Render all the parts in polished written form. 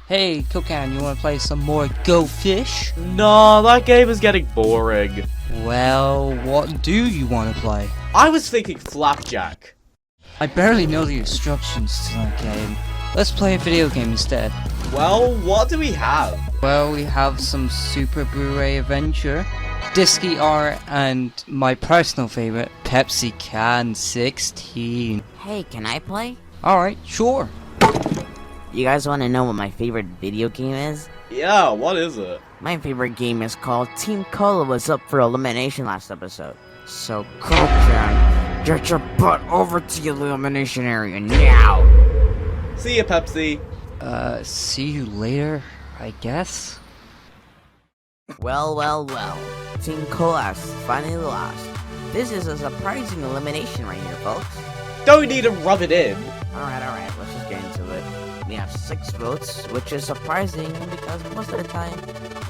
Hey, Kokan, you wanna play some more Go Fish? Nah, that game is getting boring. Well, what do you wanna play? I was thinking Flapjack. I barely know the instructions to that game. Let's play a video game instead. Well, what do we have? Well, we have some Super Blu-ray Adventure, Disky R, and my personal favorite, Pepsi Can 16. Hey, can I play? Alright, sure. You guys want to know what my favorite video game is? Yeah, what is it? My favorite game is called Team Cola was up for elimination last episode. So, Cocan, get your butt over to the elimination area now! See ya, Pepsi. See you later, I guess? Well. Team Cola has finally lost. This is a surprising elimination right here, folks. Don't need to rub it in. Alright, let's just get into it. We have 6 votes, which is surprising because most of the time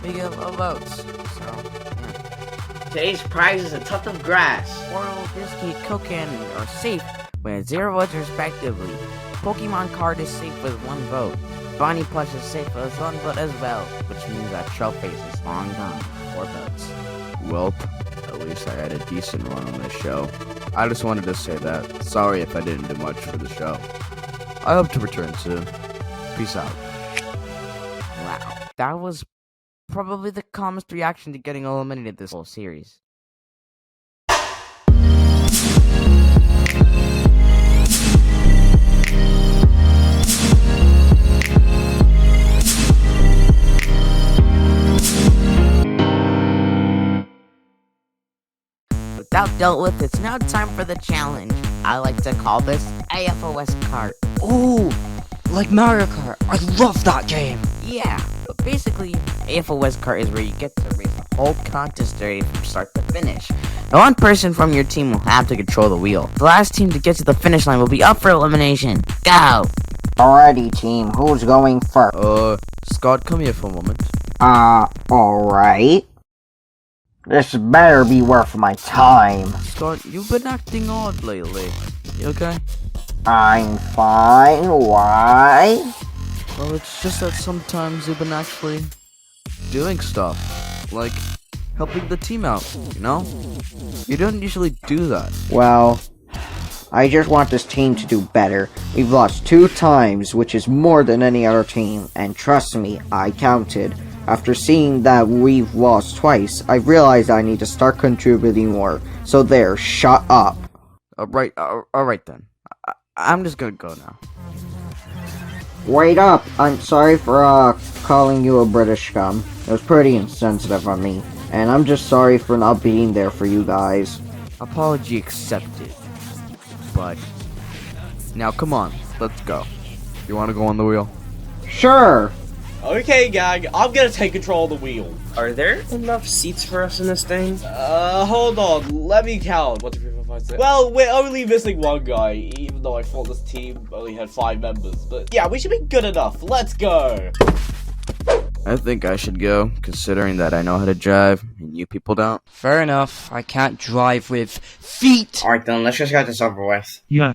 we get low votes. So, yeah. Today's prize is a tuft of grass. Oral, Biscuit, Cocan are safe with 0 votes respectively. Pokemon card is safe with 1 vote. Bonnie Plush is safe with 1 vote as well, which means that Trollface is long gone. 4 votes. Welp, at least I had a decent run on this show. I just wanted to say that. Sorry if I didn't do much for the show. I hope to return soon. Peace out. Wow, that was probably the calmest reaction to getting eliminated this whole series. With that dealt with, it's now time for the challenge. I like to call this AFOS kart. Oh, like Mario Kart. I love that game. Yeah, but basically, AFOS kart is where you get to race the whole contest area from start to finish. Now, one person from your team will have to control the wheel. The last team to get to the finish line will be up for elimination. Go! Alrighty, team. Who's going first? Scott, come here for a moment. Alright. This better be worth my time. Scott, you've been acting odd lately. You okay? I'm fine. Why? Well, it's just that sometimes you've been actually doing stuff. Like, helping the team out, you know? You don't usually do that. Well, I just want this team to do better. We've lost 2 times, which is more than any other team. And trust me, I counted. After seeing that we've lost twice, I realized I need to start contributing more. So there, shut up. Alright then. I'm just gonna go now. Wait up! I'm sorry for, calling you a British scum. It was pretty insensitive of me. And I'm just sorry for not being there for you guys. Apology accepted. But now come on, let's go. You wanna go on the wheel? Sure! Okay, gang, I'm gonna take control of the wheel. Are there enough seats for us in this thing? Hold on, let me count. 1, 2, 3, 4, 5, 6. Well, we're only missing 1 guy, even though I thought this team only had 5 members. But yeah, we should be good enough. Let's go! I think I should go, considering that I know how to drive, and you people don't. Fair enough. I can't drive with feet. Alright then, let's just get this over with. Yeah.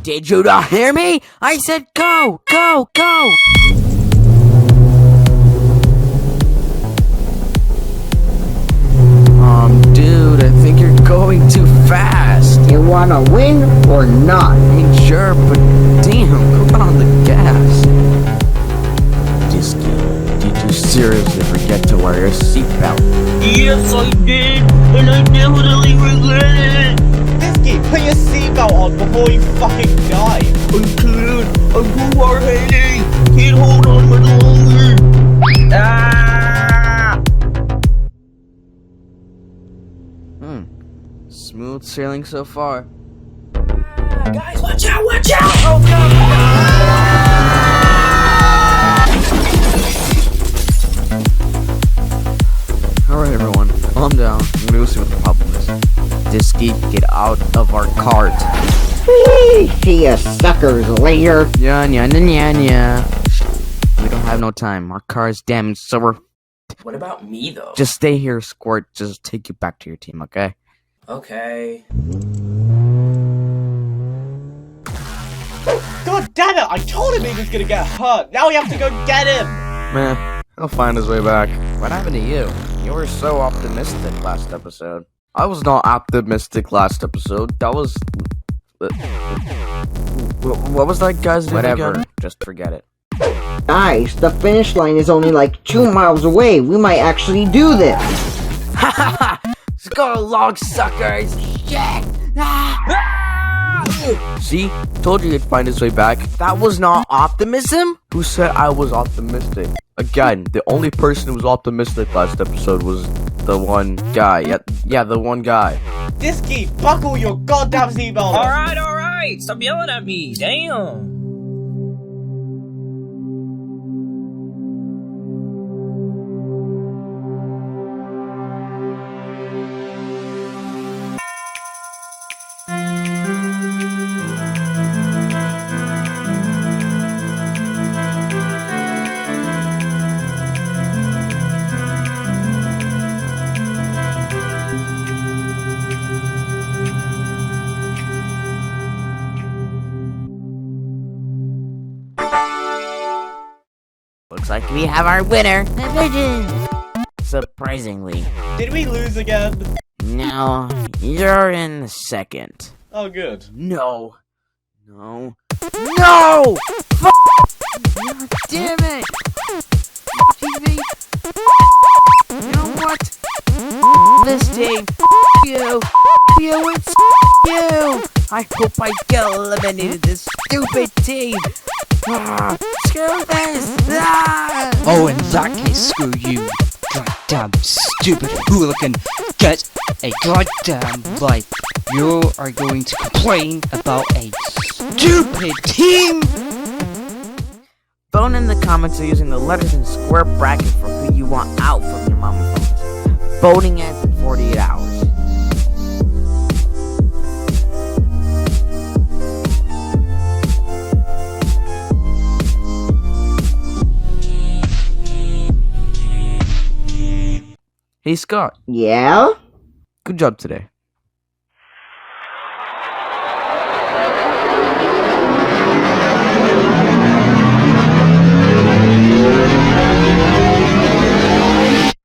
Did you not hear me? I said go! Dude, I think you're going too fast. You wanna win or not? I mean, sure, but damn, go on the gas. Disky, did you seriously forget to wear your seatbelt? Yes, I did, and I definitely regret it. Bisky, put your seatbelt on before you fucking die. I can't. I'm too hard-headed. Can't hold on much longer. Ah! Smooth sailing so far. Guys, watch out! Oh no! Alright, everyone, calm down. I'm gonna go see what the problem is. Disky, get out of our cart. See ya, suckers, later. Yeah. We don't have no time. Our car is damaged, so we're... What about me, though? Just stay here, Squirt. Just take you back to your team, okay? Okay. God damn it! I told him he was gonna get hurt. Now we have to go get him. Meh, he'll find his way back. What happened to you? You were so optimistic last episode. I was not optimistic last episode. That was... what was that guy's name Whatever, again? just forget it. Guys, the finish line is only like 2 miles away. We might actually do this. Let's go along, suckers! Shit! See? Told you he'd find his way back. That was not optimism? Who said I was optimistic? Again, the only person who was optimistic last episode was the one guy. Yeah, the one guy. Disky, buckle your goddamn seatbelt. Alright, stop yelling at me, damn. Looks like we have our winner, the Virgin! Surprisingly. Did we lose again? No, you're in second. Oh, good. No! Fuck! God damn it! TV! You know what? This team, you! It's you! I hope I get eliminated this stupid team! Screw this! Oh, in that case, screw you. Goddamn stupid hooligan. Get a goddamn life. You are going to complain about a stupid team. Phone in the comments using the letters in square bracket for who you want out from your mama phones. Voting ends in 48 hours. Hey Scott, Yeah? good job today.